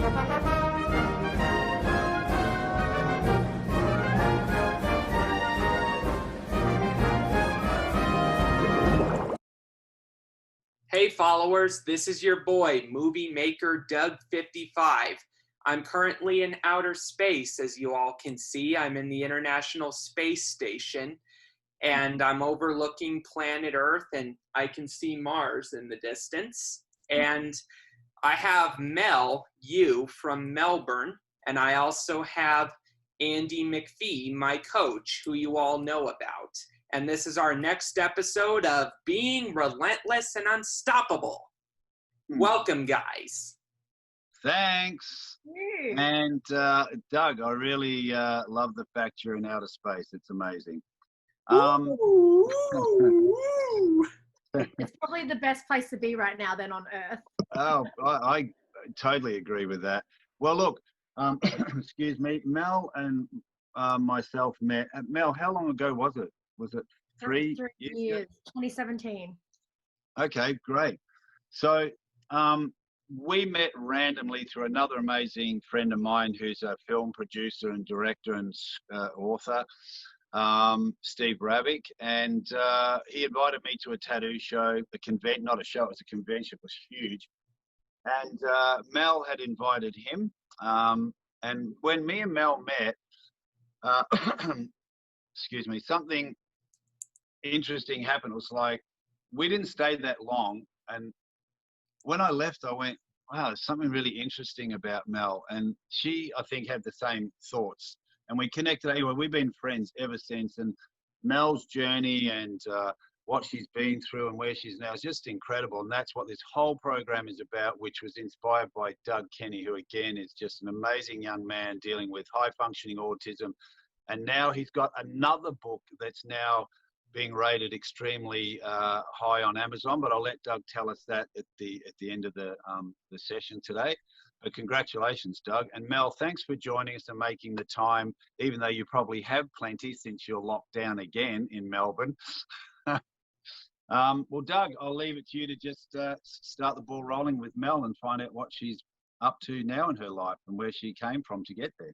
Hey followers, this is your boy, movie maker Doug 55. I'm currently in outer space, as you all can see. I'm in the International Space Station, and I'm overlooking planet Earth, and I can see Mars in the distance. And I have Mel Yu from Melbourne, and I also have Andy McPhee, my coach, who you all know about. And this is our next episode of Being Relentless and Unstoppable. Welcome, guys. Thanks. And Doug, I really love the fact you're in outer space. It's amazing. It's probably the best place to be right now then on Earth. Oh, I totally agree with that. Well, look, excuse me, Mel and myself met. Mel, how long ago was it? Was it 3 years? 2017. Okay, great. So we met randomly through another amazing friend of mine who's a film producer and director and author, Steve Ravik, and he invited me to a tattoo show, not a show, it was a convention, it was huge. And Mel had invited him. And when me and Mel met, excuse me, something interesting happened. It was like, we didn't stay that long. And when I left, I went, wow, there's something really interesting about Mel. And she, I think, had the same thoughts. And we connected anyway. We've been friends ever since. And Mel's journey and what she's been through and where she's now is just incredible. And that's what this whole program is about, which was inspired by Doug Kenney, who again is just an amazing young man dealing with high functioning autism. And now he's got another book that's now being rated extremely high on Amazon, but I'll let Doug tell us that at the end of the session today. But congratulations, Doug. And Mel, thanks for joining us and making the time, even though you probably have plenty since you're locked down again in Melbourne. Well, Doug, I'll leave it to you to just start the ball rolling with Mel and find out what she's up to now in her life and where she came from to get there.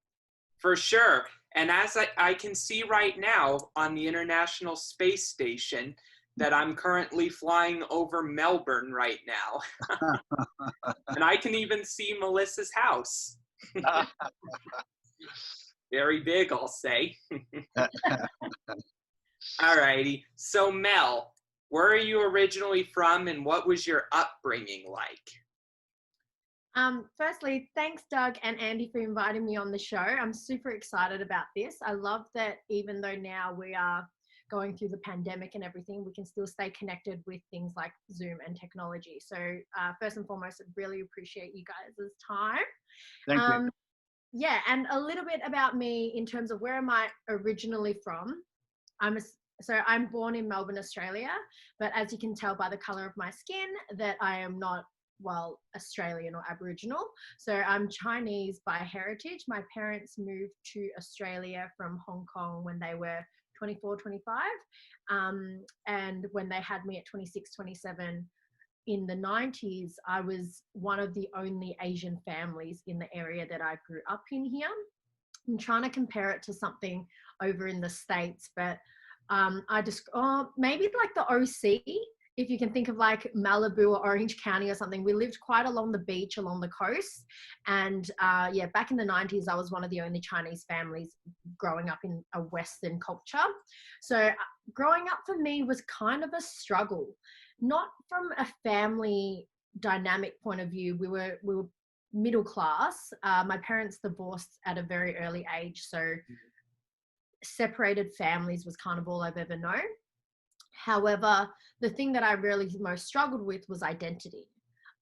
For sure. And as I can see right now on the International Space Station that I'm currently flying over Melbourne right now. And I can even see Melissa's house. Very big, I'll say. All righty. So Mel, where are you originally from and what was your upbringing like? Firstly, thanks Doug and Andy for inviting me on the show. I'm super excited about this. I love that even though now we are going through the pandemic and everything, we can still stay connected with things like Zoom and technology. So first and foremost, I really appreciate you guys' time. Thank you. Yeah, and a little bit about me in terms of where am I originally from. So I'm born in Melbourne, Australia, but as you can tell by the color of my skin that I am not Australian or Aboriginal. So I'm Chinese by heritage. My parents moved to Australia from Hong Kong when they were 24, 25. And when they had me at 26, 27 in the 90s, I was one of the only Asian families in the area that I grew up in here. I'm trying to compare it to something over in the States, but maybe like the OC, if you can think of like Malibu or Orange County or something. We lived quite along the beach, along the coast. And back in the 90s, I was one of the only Chinese families growing up in a Western culture. So growing up for me was kind of a struggle, not from a family dynamic point of view. We were middle class. My parents divorced at a very early age. So separated families was kind of all I've ever known. However, the thing that I really most struggled with was identity.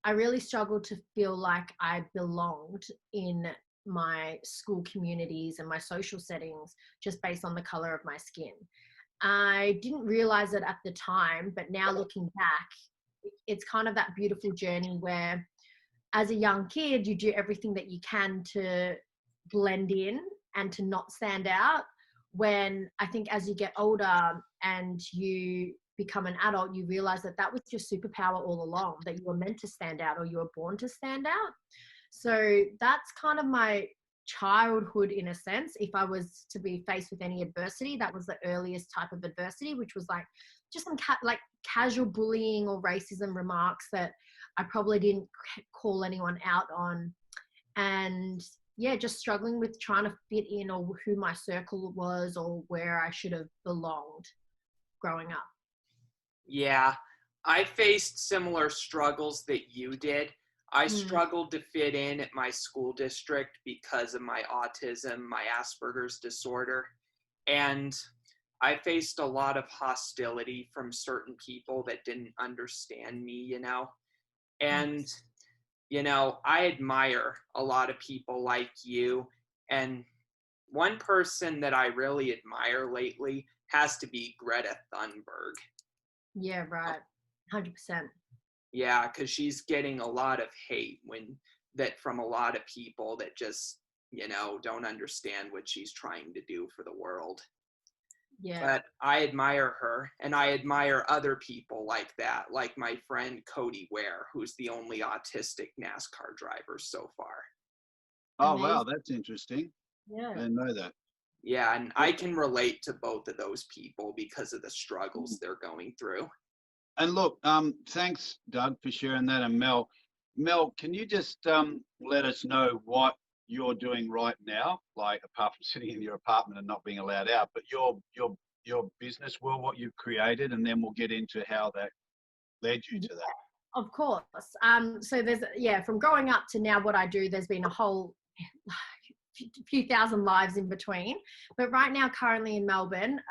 I really struggled to feel like I belonged in my school communities and my social settings just based on the color of my skin. I didn't realize it at the time, but now looking back, it's kind of that beautiful journey where as a young kid, you do everything that you can to blend in and to not stand out. When I think as you get older and you become an adult, you realize that that was your superpower all along, that you were meant to stand out or you were born to stand out. So that's kind of my childhood in a sense. If I was to be faced with any adversity, that was the earliest type of adversity, which was like just some like casual bullying or racism remarks that I probably didn't call anyone out on. And yeah, just struggling with trying to fit in, or who my circle was, or where I should have belonged growing up. Yeah, I faced similar struggles that you did. I struggled to fit in at my school district because of my autism, my Asperger's disorder. And I faced a lot of hostility from certain people that didn't understand me, you know. And, you know, I admire a lot of people like you. And one person that I really admire lately has to be Greta Thunberg. Yeah, right. 100%. Yeah, because she's getting a lot of hate from a lot of people that just, you know, don't understand what she's trying to do for the world. Yeah. But I admire her, and I admire other people like that, like my friend Cody Ware, who's the only autistic NASCAR driver so far. Oh, Amazing. wow, that's interesting. Yeah. I didn't know that. Yeah, and I can relate to both of those people because of the struggles they're going through. And look, thanks, Doug, for sharing that. And Mel, can you just let us know what you're doing right now, like apart from sitting in your apartment and not being allowed out, but your business world, what you've created, and then we'll get into how that led you to that. Of course. So there's, from growing up to now what I do, there's been a whole few thousand lives in between. But right now, currently in Melbourne,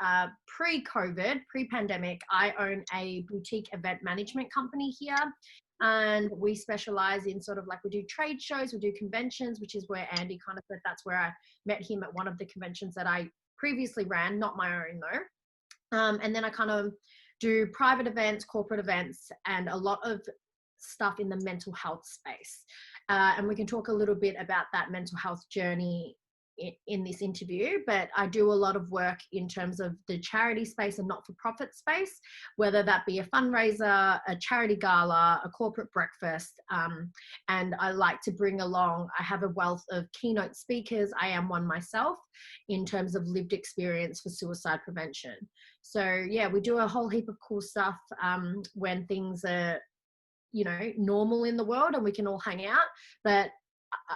pre-COVID, pre-pandemic, I own a boutique event management company here. And we specialize in sort of like, we do trade shows, we do conventions, which is where Andy kind of said, that's where I met him at one of the conventions that I previously ran, not my own though. And then I kind of do private events, corporate events, and a lot of stuff in the mental health space. And we can talk a little bit about that mental health journey in this interview, but I do a lot of work in terms of the charity space and not-for-profit space, whether that be a fundraiser, a charity gala, a corporate breakfast. And I like to bring along, I have a wealth of keynote speakers. I am one myself in terms of lived experience for suicide prevention. So yeah, we do a whole heap of cool stuff when things are, you know, normal in the world and we can all hang out. But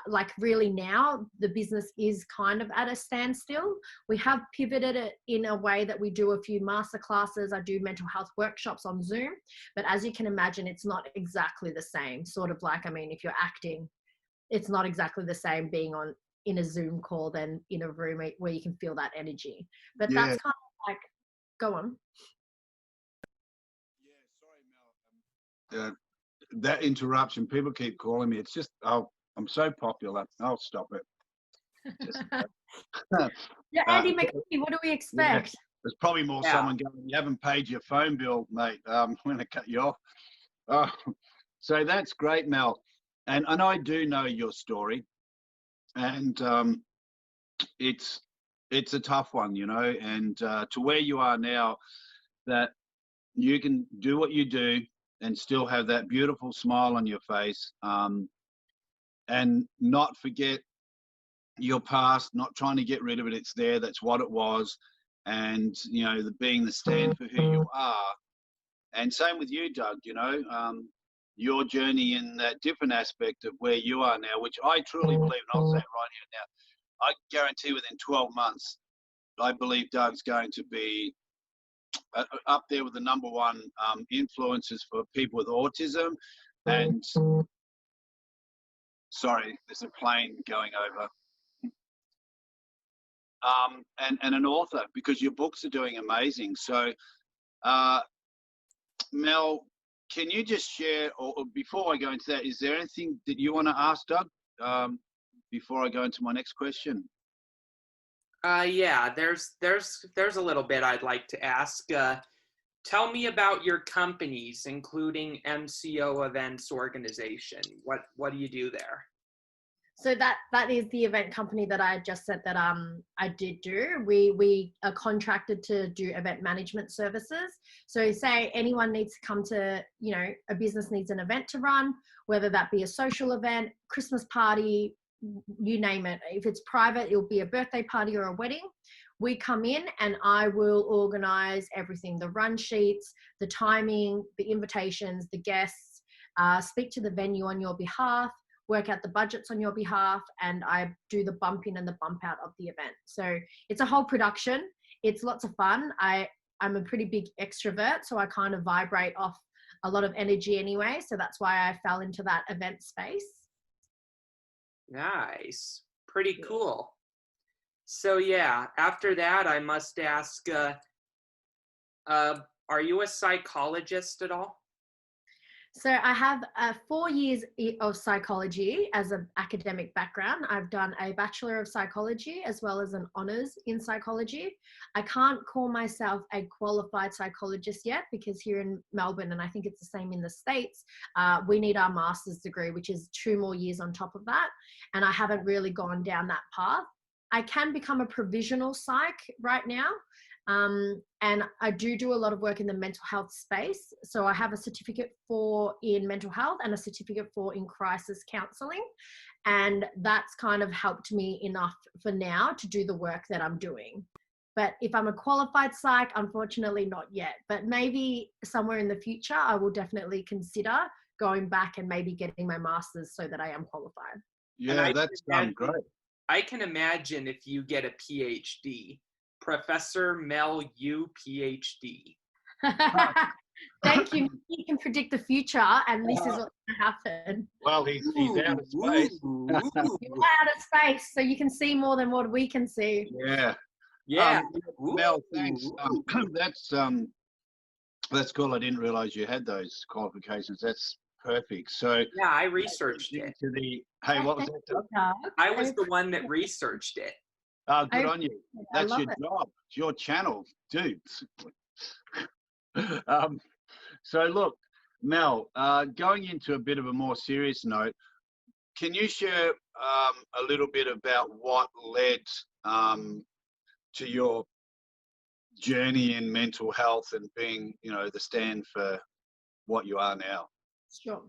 like really now the business is kind of at a standstill. We have pivoted it in a way that we do a few master classes. I do mental health workshops on Zoom, but as you can imagine, it's not exactly the same. Sort of like, I mean, if you're acting, it's not exactly the same being in a Zoom call than in a room where you can feel that energy. But Yeah. that's kind of like, go on. Yeah, sorry, Mel. That interruption, people keep calling me. It's just, I'm so popular. I'll stop it. Just, yeah, Andy McPhee, what do we expect? Yeah, there's probably more someone going, you haven't paid your phone bill, mate. I'm going to cut you off. So that's great, Mel. And I do know your story. And it's a tough one, you know, and to where you are now, that you can do what you do and still have that beautiful smile on your face, and not forget your past, not trying to get rid of it. It's there. That's what it was. And, you know, being the stand for who you are. And same with you, Doug, you know, your journey in that different aspect of where you are now, which I truly believe, and I'll say it right here now, I guarantee within 12 months, I believe Doug's going to be up there with the number one influencers for people with autism. And sorry, there's a plane going over. And an author, because your books are doing amazing. So, Mel, can you just share, or before I go into that, is there anything that you want to ask Doug before I go into my next question? Yeah, there's a little bit I'd like to ask. Tell me about your companies, including MCO Events Organization. What do you do there? So that is the event company that I just said that I did do. We are contracted to do event management services. So say anyone needs to come to, you know, a business needs an event to run, whether that be a social event, Christmas party, you name it. If it's private, it'll be a birthday party or a wedding. We come in and I will organize everything, the run sheets, the timing, the invitations, the guests, speak to the venue on your behalf, work out the budgets on your behalf, and I do the bump in and the bump out of the event. So it's a whole production. It's lots of fun. I'm a pretty big extrovert, so I kind of vibrate off a lot of energy anyway. So that's why I fell into that event space. Nice. Pretty cool. So yeah, after that, I must ask, are you a psychologist at all? So I have 4 years of psychology as an academic background. I've done a Bachelor of Psychology as well as an honours in psychology. I can't call myself a qualified psychologist yet because here in Melbourne, and I think it's the same in the States, we need our master's degree, which is 2 more years on top of that. And I haven't really gone down that path. I can become a provisional psych right now. And I do a lot of work in the mental health space. So I have a certificate 4 in mental health and a certificate 4 in crisis counseling. And that's kind of helped me enough for now to do the work that I'm doing. But if I'm a qualified psych, unfortunately not yet. But maybe somewhere in the future, I will definitely consider going back and maybe getting my master's so that I am qualified. Yeah, that's great. I can imagine if you get a PhD, Professor Mel Yu, PhD. Thank you. He can predict the future, and this is what's going to happen. Well, he's out of space. You're out of space, so you can see more than what we can see. Yeah. Yeah. Mel, thanks. That's cool. I didn't realize you had those qualifications. That's perfect. So yeah, I researched it. Hey, what was that? I was the one that researched it. Good on you. That's your job. It's your channel, dude. So look, Mel, going into a bit of a more serious note, can you share a little bit about what led to your journey in mental health and being, you know, the stand for what you are now? Sure.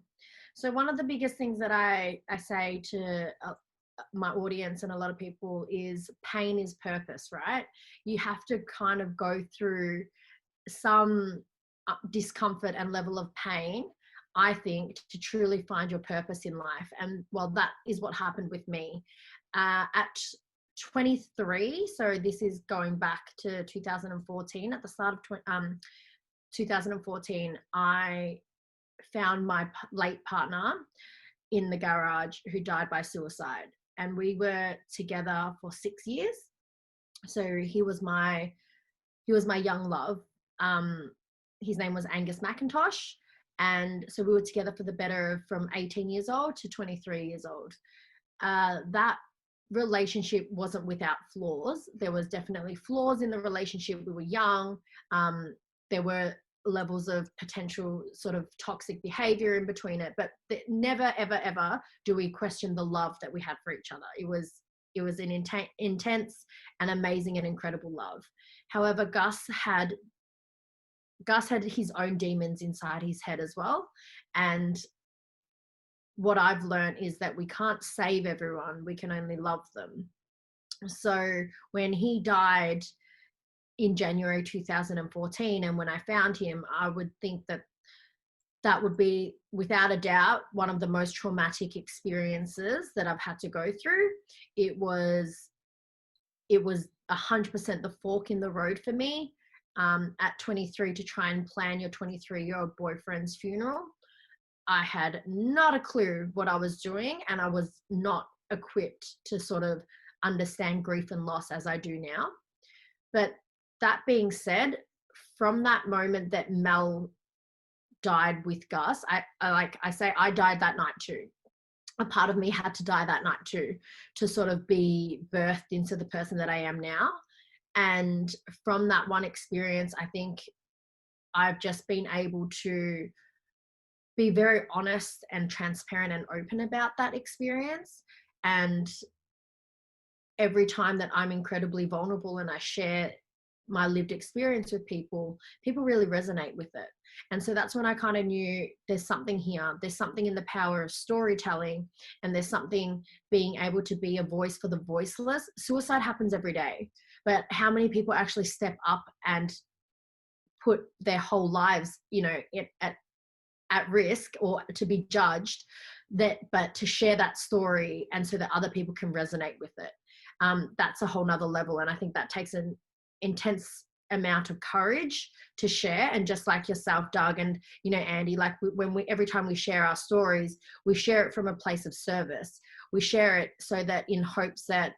So one of the biggest things that I say to my audience and a lot of people is pain is purpose, right? You have to kind of go through some discomfort and level of pain, I think, to truly find your purpose in life. And well, that is what happened with me. At 23, so this is going back to 2014, at the start of 2014, I found my late partner in the garage who died by suicide. And we were together for 6 years. So he was my young love. His name was Angus McIntosh. And so we were together for the better from 18 years old to 23 years old. That relationship wasn't without flaws. There was definitely flaws in the relationship. We were young. There were levels of potential sort of toxic behavior in between it, but never, ever, ever do we question the love that we had for each other. It was an intense and amazing and incredible love. However, Gus had his own demons inside his head as well. And what I've learned is that we can't save everyone. We can only love them. So when he died in January 2014, and when I found him, I would think that would be, without a doubt, one of the most traumatic experiences that I've had to go through. It was 100% the fork in the road for me at 23 to try and plan your 23-year-old boyfriend's funeral. I had not a clue what I was doing, and I was not equipped to sort of understand grief and loss as I do now. But that being said, from that moment that Mel died with Gus, I died that night too. A part of me had to die that night too, to sort of be birthed into the person that I am now. And from that one experience, I think I've just been able to be very honest and transparent and open about that experience. And every time that I'm incredibly vulnerable and I share my lived experience with people, people really resonate with it. And so that's when I kind of knew there's something here. There's something in the power of storytelling, and there's something being able to be a voice for the voiceless. Suicide happens every day, but how many people actually step up and put their whole lives, you know, at risk or to be judged, but to share that story and so that other people can resonate with it. That's a whole nother level. And I think that takes an intense amount of courage to share. And just like yourself, Doug, and, you know, Andy, like every time we share our stories, we share it from a place of service. We share it so that in hopes that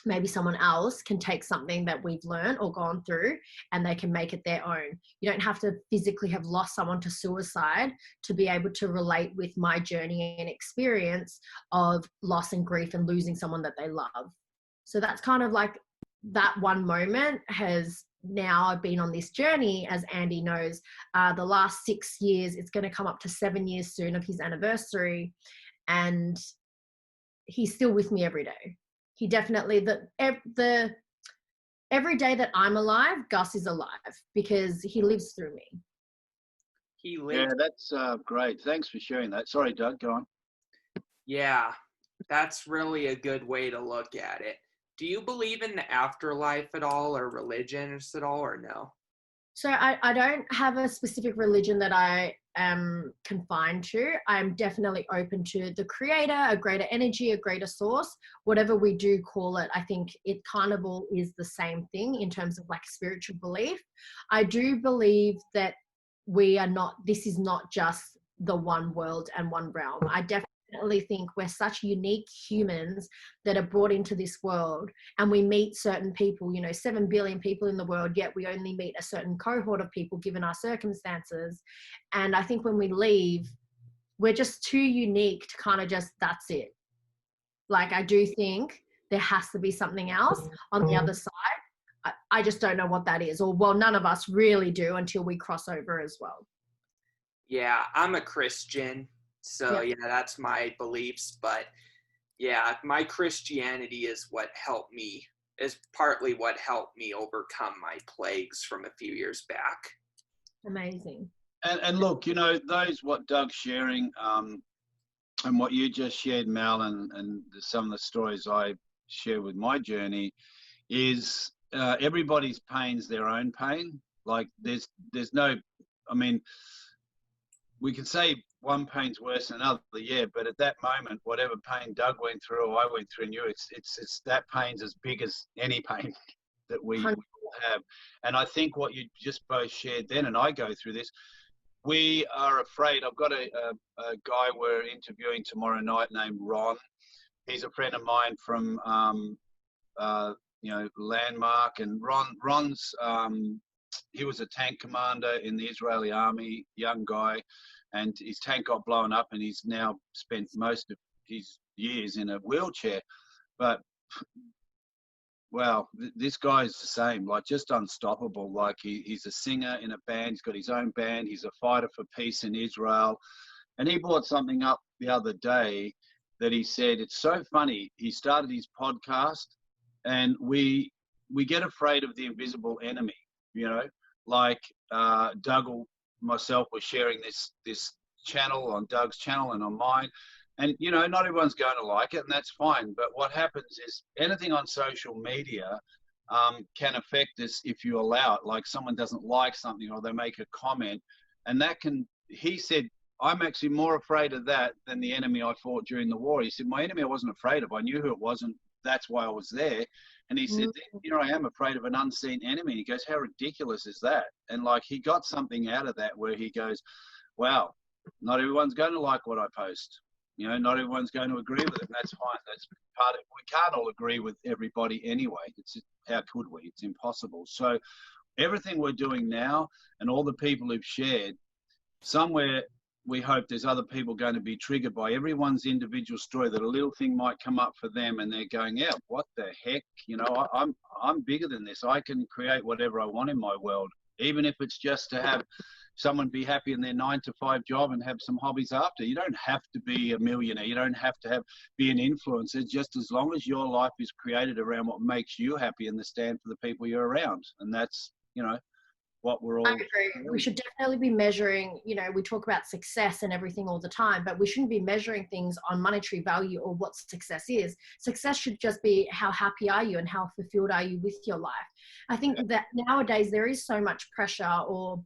maybe someone else can take something that we've learned or gone through and they can make it their own. You don't have to physically have lost someone to suicide to be able to relate with my journey and experience of loss and grief and losing someone that they love. So that's kind of like that one moment has now I've been on this journey, as Andy knows, the last 6 years, it's going to come up to 7 years soon of his anniversary. And he's still with me every day. He definitely, every day that I'm alive, Gus is alive because he lives through me. He lives. Yeah, that's great. Thanks for sharing that. Sorry, Doug, go on. Yeah, that's really a good way to look at it. Do you believe in the afterlife at all, or religions at all, or no? So I don't have a specific religion that I am confined to. I'm definitely open to the creator, a greater energy, a greater source, whatever we do call it. I think it kind of all is the same thing in terms of like spiritual belief. I do believe that this is not just the one world and one realm. I definitely think we're such unique humans that are brought into this world, and we meet certain people, 7 billion people in the world, yet we only meet a certain cohort of people given our circumstances. And I think when we leave, we're just too unique to kind of just, that's it. Like, I do think there has to be something else on the other side. I just don't know what that is, or well, none of us really do until we cross over as well. Yeah, I'm a Christian, so yeah, that's my beliefs. But yeah, my Christianity is partly what helped me overcome my plagues from a few years back. Amazing. And look, what Doug's sharing, and what you just shared, Mel, and some of the stories I share with my journey is everybody's pain's their own pain. Like there's no, I mean, we can say one pain's worse than another, yeah, but at that moment, whatever pain Doug went through or I went through and you, it's that pain's as big as any pain that we all have. And I think what you just both shared then, and I go through this, we are afraid. I've got a guy we're interviewing tomorrow night named Ron. He's a friend of mine from Landmark, and Ron's he was a tank commander in the Israeli army, young guy, and his tank got blown up, and he's now spent most of his years in a wheelchair. But well, this guy's the same, like just unstoppable. Like he's a singer in a band. He's got his own band. He's a fighter for peace in Israel. And he brought something up the other day that he said, it's so funny. He started his podcast, and we get afraid of the invisible enemy, like Doug or myself were sharing this channel on Doug's channel and on mine. And, not everyone's going to like it, and that's fine. But what happens is anything on social media can affect us if you allow it. Like someone doesn't like something or they make a comment. And he said, I'm actually more afraid of that than the enemy I fought during the war. He said, my enemy I wasn't afraid of. I knew who it was, and that's why I was there. And he said, I am afraid of an unseen enemy. And he goes, how ridiculous is that? And like he got something out of that where he goes, wow, not everyone's going to like what I post. Not everyone's going to agree with it, and that's fine. That's part of it. We can't all agree with everybody anyway. How could we? It's impossible. So everything we're doing now and all the people who've shared, somewhere we hope there's other people going to be triggered by everyone's individual story, that a little thing might come up for them and they're going, yeah, what the heck? I'm bigger than this. I can create whatever I want in my world, even if it's just to have someone be happy in their 9-to-5 job and have some hobbies after. You don't have to be a millionaire. You don't have to be an influencer. Just as long as your life is created around what makes you happy and the stand for the people you're around. And that's, what we're all. I agree. We should definitely be measuring, we talk about success and everything all the time, but we shouldn't be measuring things on monetary value or what success is. Success should just be how happy are you and how fulfilled are you with your life. I think that nowadays there is so much pressure or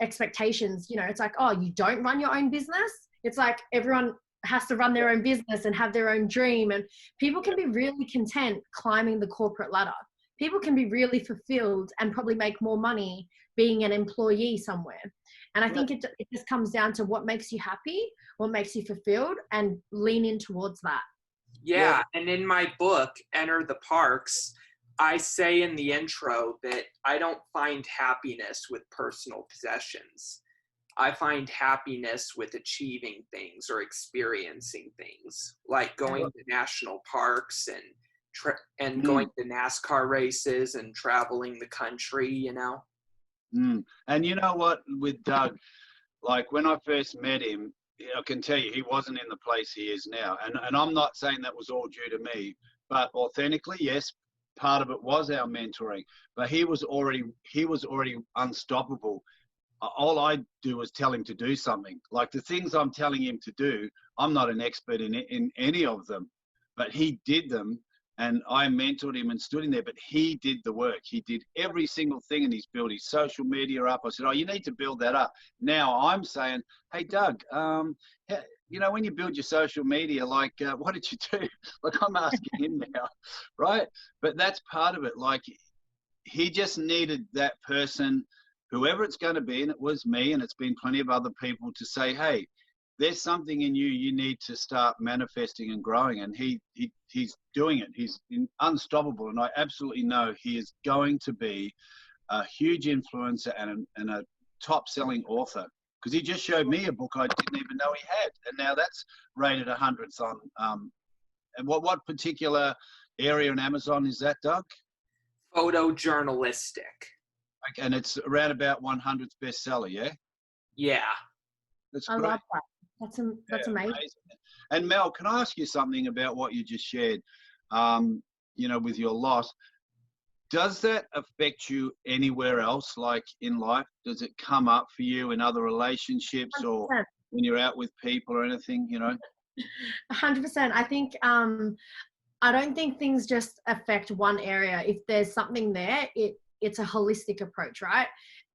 expectations, it's like, oh, you don't run your own business. It's like everyone has to run their own business and have their own dream. And people can be really content climbing the corporate ladder. People can be really fulfilled and probably make more money being an employee somewhere. And I think it just comes down to what makes you happy, what makes you fulfilled, and lean in towards that. Yeah. And in my book, Enter the Parks, I say in the intro that I don't find happiness with personal possessions. I find happiness with achieving things or experiencing things, like going to national parks and going to NASCAR races and traveling the country, And you know what, with Doug, like when I first met him, I can tell you he wasn't in the place he is now. And I'm not saying that was all due to me, but authentically, yes, part of it was our mentoring. But he was already unstoppable. All I do is tell him to do something. Like the things I'm telling him to do, I'm not an expert in any of them, but he did them. And I mentored him and stood in there, but he did the work. He did every single thing, and he's built his social media up. I said, oh, you need to build that up. Now I'm saying, hey, Doug, when you build your social media, like, what did you do? Like, I'm asking him now, right? But that's part of it. Like, he just needed that person, whoever it's going to be, and it was me, and it's been plenty of other people, to say, hey, there's something in you need to start manifesting and growing. And he's doing it. He's unstoppable. And I absolutely know he is going to be a huge influencer and a top-selling author, because he just showed me a book I didn't even know he had. And now that's rated 100s on, and what particular area in Amazon is that, Doug? Photojournalistic. Okay, and it's around about 100th bestseller, yeah? Yeah. That's I great. love that. That's amazing. And Mel, can I ask you something about what you just shared, with your loss? Does that affect you anywhere else, like in life? Does it come up for you in other relationships 100%. Or when you're out with people or anything, 100%. I think, I don't think things just affect one area. If there's something there, it's a holistic approach, right?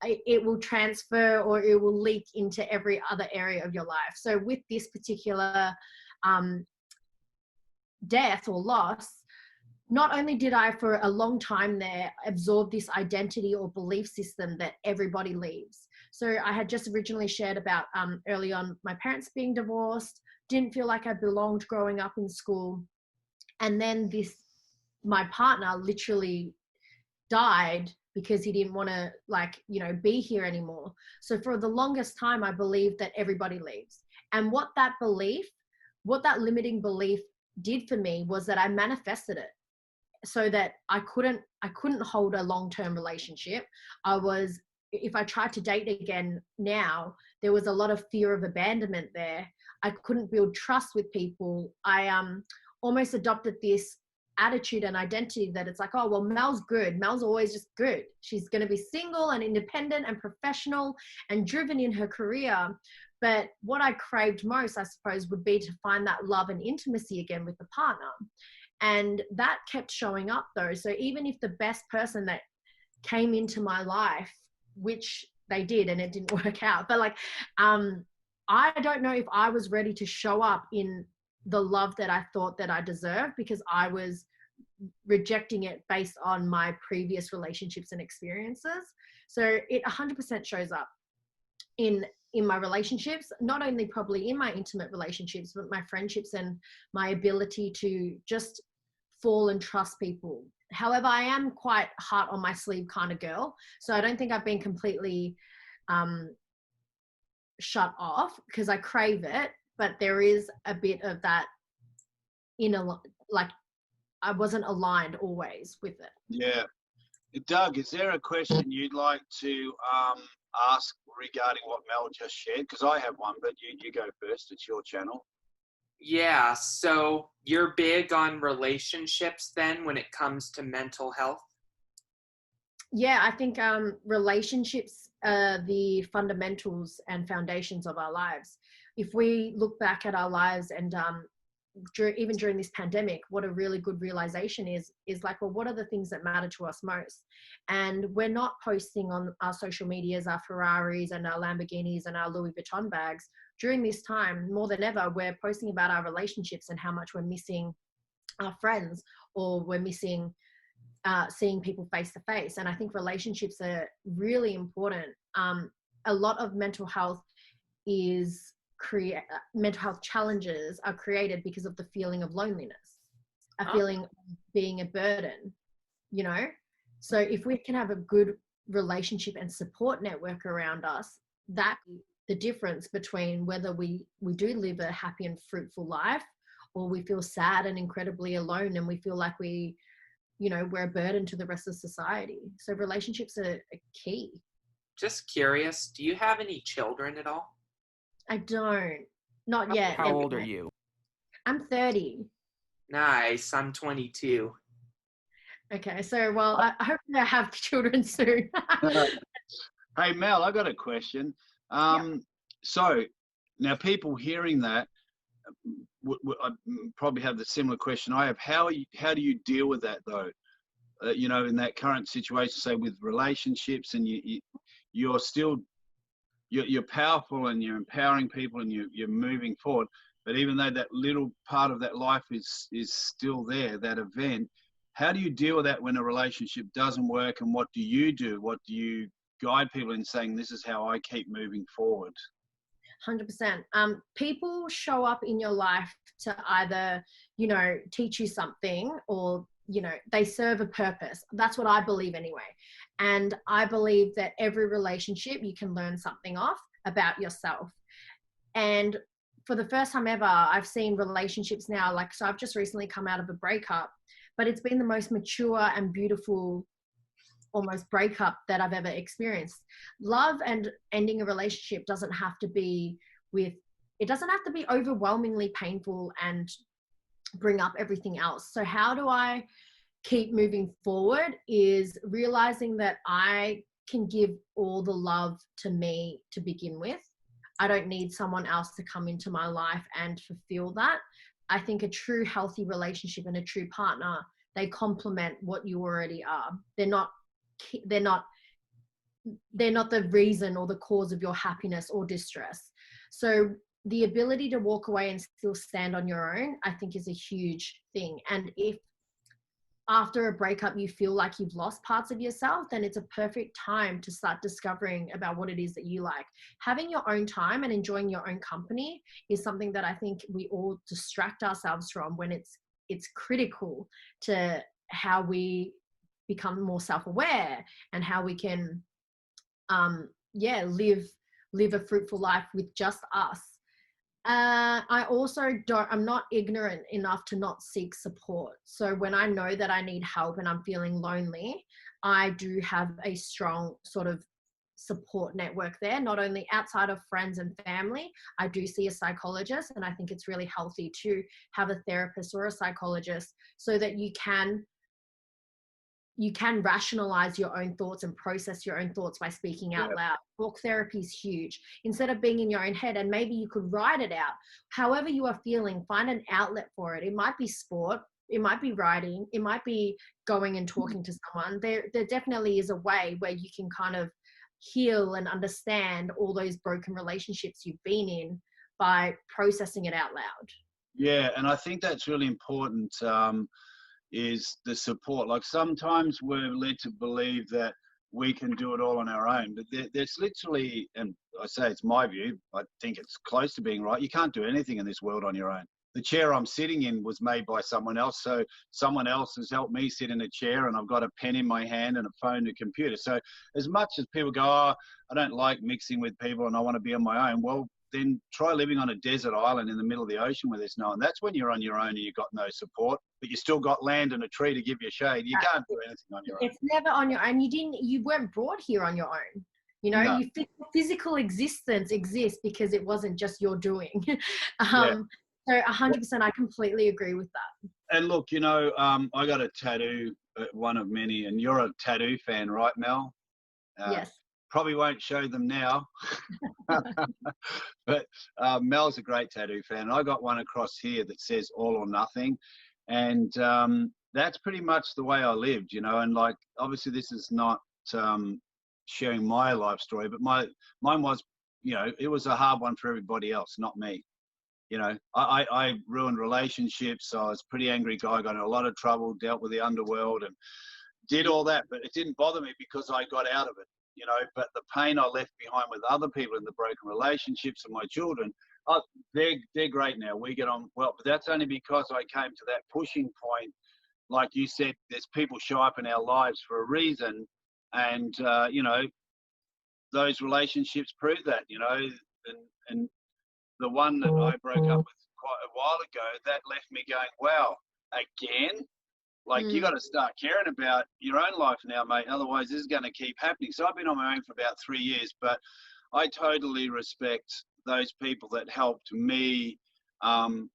It will transfer or it will leak into every other area of your life. So with this particular death or loss, not only did I for a long time there absorb this identity or belief system that everybody leaves. So I had just originally shared about early on my parents being divorced, didn't feel like I belonged growing up in school. And then my partner literally died because he didn't want to be here anymore. So for the longest time, I believed that everybody leaves. And what that limiting belief did for me was that I manifested it so that I couldn't hold a long-term relationship. If I tried to date again now, there was a lot of fear of abandonment there. I couldn't build trust with people. I almost adopted this attitude and identity that it's like, oh, well, Mel's good. Mel's always just good. She's going to be single and independent and professional and driven in her career. But what I craved most, I suppose, would be to find that love and intimacy again with the partner. And that kept showing up though. So even if the best person that came into my life, which they did and it didn't work out, but I don't know if I was ready to show up in the love that I thought that I deserved, because I was rejecting it based on my previous relationships and experiences. So it 100% shows up in my relationships, not only probably in my intimate relationships, but my friendships and my ability to just fall and trust people. However, I am quite heart on my sleeve kind of girl. So I don't think I've been completely shut off, because I crave it. But there is a bit of that I wasn't aligned always with it. Yeah. Doug, is there a question you'd like to ask regarding what Mel just shared? Because I have one, but you go first. It's your channel. Yeah, so you're big on relationships then when it comes to mental health? Yeah, I think relationships are the fundamentals and foundations of our lives. If we look back at our lives and even during this pandemic, what a really good realization is like, well, what are the things that matter to us most? And we're not posting on our social medias our Ferraris and our Lamborghinis and our Louis Vuitton bags. During this time, more than ever, we're posting about our relationships and how much we're missing our friends, or we're missing seeing people face to face. And I think relationships are really important. A lot of mental health challenges are created because of the feeling of loneliness, a feeling of being a burden, you know? So if we can have a good relationship and support network around us, that the difference between whether we do live a happy and fruitful life, or we feel sad and incredibly alone and we feel like we're a burden to the rest of society. So relationships are key. Just curious, do you have any children at all? I don't. Not yet. How old are you? I'm 30. Nice, I'm 22. Okay, so well, I hope I have children soon. Hey, Mel, I got a question. So now people hearing that probably have the similar question I have. How do you deal with that though? In that current situation, say with relationships, and you're still you're powerful and you're empowering people and you're moving forward, but even though that little part of that life is still there, that event, how do you deal with that when a relationship doesn't work, and what do you do? What do you guide people in saying, this is how I keep moving forward? 100%. People show up in your life to either, teach you something, or, they serve a purpose. That's what I believe anyway. And I believe that every relationship you can learn something about yourself. And for the first time ever, I've seen relationships now, so I've just recently come out of a breakup, but it's been the most mature and beautiful almost breakup that I've ever experienced. Love and ending a relationship doesn't have to be overwhelmingly painful and bring up everything else. So how do I keep moving forward is realizing that I can give all the love to me to begin with. I don't need someone else to come into my life and fulfill that. I think a true healthy relationship and a true partner, they complement what you already are. They're not the reason or the cause of your happiness or distress. So the ability to walk away and still stand on your own, I think, is a huge thing. And if after a breakup you feel like you've lost parts of yourself, then it's a perfect time to start discovering about what it is that you like. Having your own time and enjoying your own company is something that I think we all distract ourselves from, when it's critical to how we become more self-aware and how we can live a fruitful life with just us. I'm not ignorant enough to not seek support. So when I know that I need help and I'm feeling lonely, I do have a strong sort of support network there, not only outside of friends and family. I do see a psychologist, and I think it's really healthy to have a therapist or a psychologist so that you can rationalize your own thoughts and process your own thoughts by speaking out loud. Talk therapy is huge. Instead of being in your own head, and maybe you could write it out. However you are feeling, find an outlet for it. It might be sport, it might be writing, it might be going and talking to someone. There definitely is a way where you can kind of heal and understand all those broken relationships you've been in by processing it out loud. Yeah, and I think that's really important. Is the support. Like sometimes we're led to believe that we can do it all on our own, but there's literally, and I say it's my view, I think it's close to being right, you can't do anything in this world on your own. The chair I'm sitting in was made by someone else, so someone else has helped me sit in a chair, and I've got a pen in my hand and a phone and a computer. So as much as people go, I don't like mixing with people and I want to be on my own, well, then try living on a desert island in the middle of the ocean where there's no one. That's when you're on your own and you've got no support, but you still got land and a tree to give you shade. You can't do anything on your own. It's never on your own. You weren't brought here on your own. You know, No. physical existence exists because it wasn't just your doing. Yeah. So 100%, I completely agree with that. And look, you know, I got a tattoo, one of many, and you're a tattoo fan, right, Mel? Yes. Probably won't show them now. But Mel's a great tattoo fan. I got one across here that says all or nothing. And that's pretty much the way I lived, you know. And like, obviously this is not sharing my life story, but mine was, you know, it was a hard one for everybody else, not me. You know, I ruined relationships. I was a pretty angry guy, got in a lot of trouble, dealt with the underworld and did all that, but it didn't bother me because I got out of it, you know. But the pain I left behind with other people in the broken relationships and my children, oh, they're great now. We get on well, but that's only because I came to that pushing point. Like you said, there's people show up in our lives for a reason, and you know, those relationships prove that, you know. And the one that I broke up with quite a while ago, that left me going, wow, again? Like, you got to start caring about your own life now, mate. Otherwise, this is going to keep happening. So I've been on my own for about 3 years, but I totally respect those people that helped me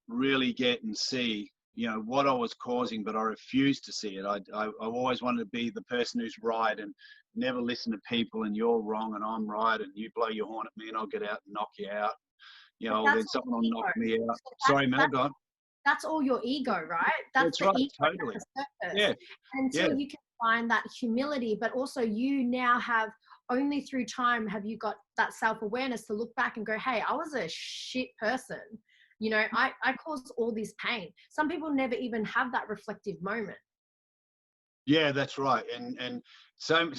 really get and see, you know, what I was causing, but I refused to see it. I always wanted to be the person who's right and never listen to people and you're wrong and I'm right and you blow your horn at me and I'll get out and knock you out. You know, then someone will knock me out. Sorry, Mel, go on. That's all your ego, right? That's the right, ego totally. at the surface. Yeah. Until you can find that humility, but also you now have, only through time have you got that self-awareness to look back and go, hey, I was a shit person. You know, I caused all this pain. Some people never even have that reflective moment. Yeah, that's right. And so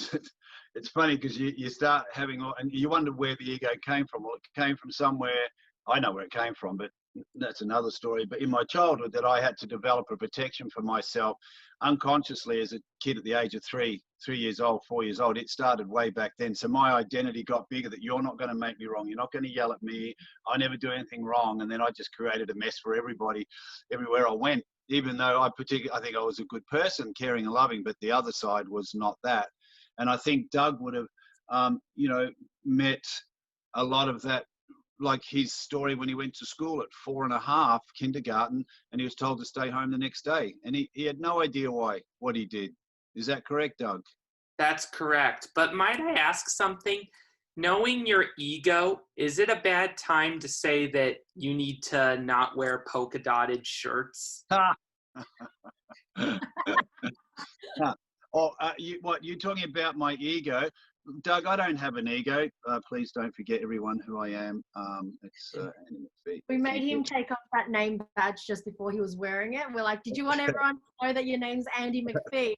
it's funny because you start having, and you wonder where the ego came from. Well, it came from somewhere. I know where it came from, but that's another story. But in my childhood, that I had to develop a protection for myself unconsciously as a kid at the age of 3 years old, 4 years old. It started way back then. So my identity got bigger, that you're not going to make me wrong. You're not going to yell at me. I never do anything wrong. And then I just created a mess for everybody everywhere I went, even though I think I was a good person, caring and loving, but the other side was not that. And I think Doug would have, you know, met a lot of that, like his story when he went to school at 4.5, kindergarten, and he was told to stay home the next day. And he had no idea what he did. Is that correct, Doug? That's correct. But might I ask something? Knowing your ego, is it a bad time to say that you need to not wear polka dotted shirts? You're talking about my ego? Doug, I don't have an ego. Please don't forget, everyone, who I am. It's Andy McPhee. We made him take off that name badge just before he was wearing it. We're like, did you want everyone to know that your name's Andy McPhee?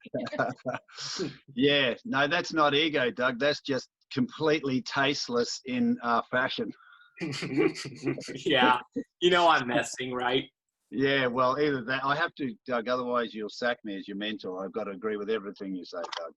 Yeah, no, that's not ego, Doug. That's just completely tasteless in fashion. Yeah, you know I'm messing, right? Yeah, well, either that. I have to, Doug, otherwise you'll sack me as your mentor. I've got to agree with everything you say, Doug.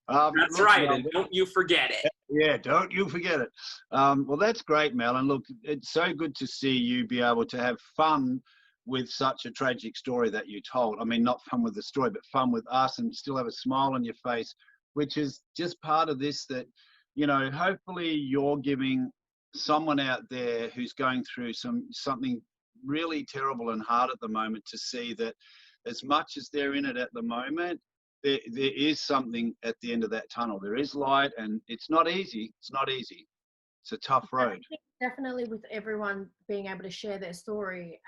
That's right, and don't you forget it. Yeah, don't you forget it. Well, that's great, Mel. And look, it's so good to see you be able to have fun with such a tragic story that you told. I mean, not fun with the story, but fun with us, and still have a smile on your face, which is just part of this, that, you know, hopefully you're giving someone out there who's going through something really terrible and hard at the moment to see that as much as they're in it at the moment, there is something at the end of that tunnel. There is light, and it's not easy. It's not easy. It's a tough road. Definitely, with everyone being able to share their story,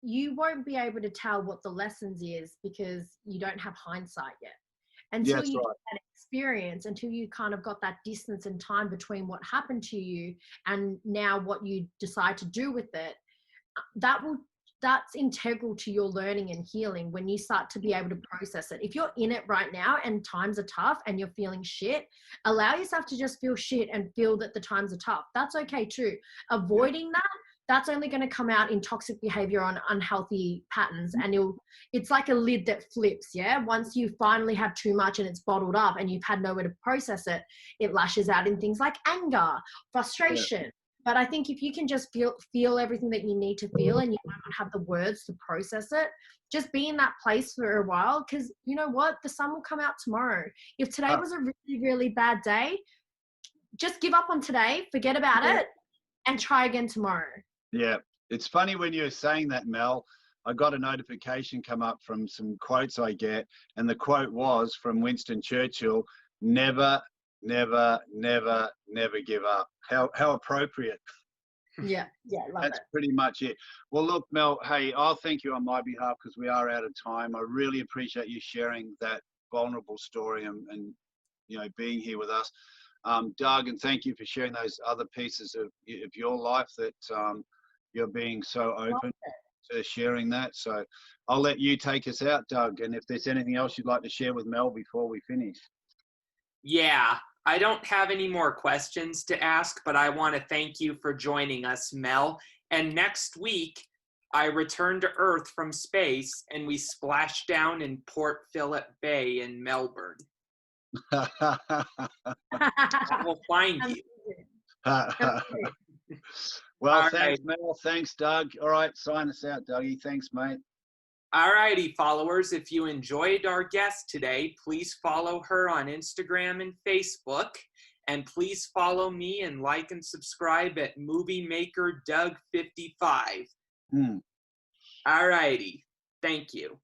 you won't be able to tell what the lessons is because you don't have hindsight yet. Until you get that experience, until you kind of got that distance in time between what happened to you and now what you decide to do with it, that's integral to your learning and healing when you start to be able to process it. If you're in it right now and times are tough and you're feeling shit, allow yourself to just feel shit and feel that the times are tough. That's okay too. Avoiding that's only going to come out in toxic behavior on unhealthy patterns, and it's like a lid that flips. Yeah, once you finally have too much and it's bottled up and you've had nowhere to process it, it lashes out in things like anger, frustration, But I think if you can just feel everything that you need to feel, and you might not have the words to process it, just be in that place for a while, because you know what? The sun will come out tomorrow. If today was a really, really bad day, just give up on today, forget about it, and try again tomorrow. Yeah. It's funny when you're saying that, Mel. I got a notification come up from some quotes I get, and the quote was from Winston Churchill: never, never, never, never give up. How appropriate. Yeah, love That's it. pretty much it. Well, look, Mel, hey, I'll thank you on my behalf because we are out of time. I really appreciate you sharing that vulnerable story and you know, being here with us. Doug, and thank you for sharing those other pieces of your life that you're being so open to sharing that. So I'll let you take us out, Doug. And if there's anything else you'd like to share with Mel before we finish. Yeah, I don't have any more questions to ask, but I want to thank you for joining us, Mel. And next week, I return to Earth from space and we splash down in Port Phillip Bay in Melbourne. We'll find you. Well, All thanks, right. Mel. Thanks, Doug. All right, sign us out, Dougie. Thanks, mate. All righty, followers. If you enjoyed our guest today, please follow her on Instagram and Facebook. And please follow me and like and subscribe at Movie Maker Doug 55. All righty. Thank you.